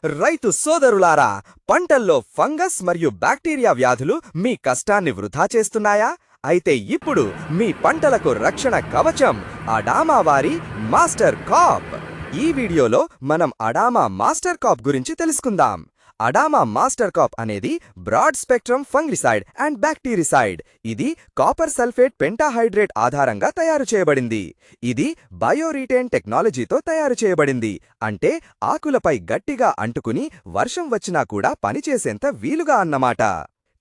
రైతు సోదరులారా, పంటల్లో ఫంగస్ మరియు బ్యాక్టీరియా వ్యాధులు మీ కష్టాన్ని వృధా చేస్తున్నాయా? అయితే ఇప్పుడు మీ పంటలకు రక్షణ కవచం అడామా వారి మాస్టర్ కాప్. ఈ వీడియోలో మనం అడామా మాస్టర్ కాప్ గురించి తెలుసుకుందాం. అడామా మాస్టర్ కాప్ అనేది broad spectrum fungicide and bactericide. ఇది కాపర్ సల్ఫేట్ పెంటాహైడ్రేట్ ఆధారంగా తయారు చేయబడింది. ఇది బయోరీటైన్ టెక్నాలజీతో తయారు చేయబడింది. అంటే ఆకులపై గట్టిగా అంటుకుని వర్షం వచ్చినా కూడా పనిచేసేంత వీలుగా అన్నమాట.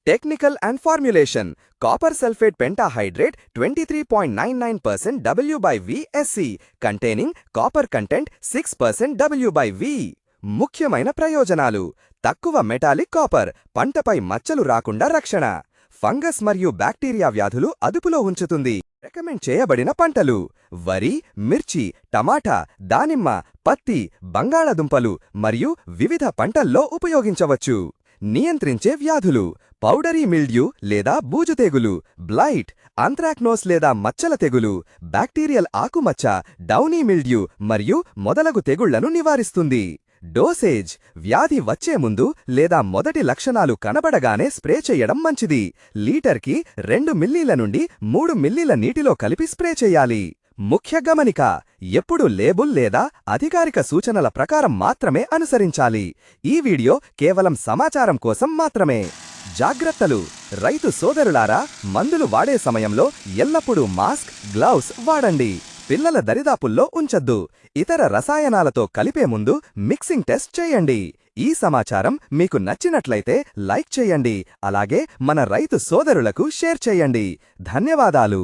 Technical and formulation: copper sulphate pentahydrate 23.99% W/V(SC), containing copper content 6% W/V. ముఖ్యమైన ప్రయోజనాలు: తక్కువ మెటాలిక్ కాపర్, పంటపై మచ్చలు రాకుండా రక్షణ, ఫంగస్ మరియు బ్యాక్టీరియా వ్యాధులు అదుపులో ఉంచుతుంది. రికమెండ్ చేయబడిన పంటలు: వరి, మిర్చి, టమాటా, దానిమ్మ, పత్తి, బంగాళాదుంపలు మరియు వివిధ పంటల్లో ఉపయోగించవచ్చు. నియంత్రించే వ్యాధులు: పౌడరీ మిల్డ్యూ లేదా బూజు తెగులు, బ్లైట్, ఆంథ్రాక్నోస్ లేదా మచ్చల తెగులు, బ్యాక్టీరియల్ ఆకుమచ్చ, డౌనీ మిల్డ్యూ మరియు మొదలగు తెగుళ్లను నివారిస్తుంది. డోసేజ్: వ్యాధి వచ్చే ముందు లేదా మొదటి లక్షణాలు కనబడగానే స్ప్రే చేయడం మంచిది. లీటర్కి 2 మిల్లీల నుండి 3 మిల్లీల నీటిలో కలిపి స్ప్రే చేయాలి. ముఖ్య గమనిక: ఎప్పుడు లేబుల్ లేదా అధికారిక సూచనల ప్రకారం మాత్రమే అనుసరించాలి. ఈ వీడియో కేవలం సమాచారం కోసం మాత్రమే. జాగ్రత్తలు: రైతు సోదరులారా, మందులు వాడే సమయంలో ఎల్లప్పుడూ మాస్క్, గ్లౌస్ వాడండి. పిల్లల దరిదాపుల్లో ఉంచొద్దు. ఇతర రసాయనాలతో కలిపే ముందు మిక్సింగ్ టెస్ట్ చేయండి. ఈ సమాచారం మీకు నచ్చినట్లయితే లైక్ చేయండి. అలాగే మన రైతు సోదరులకు షేర్ చేయండి. ధన్యవాదాలు.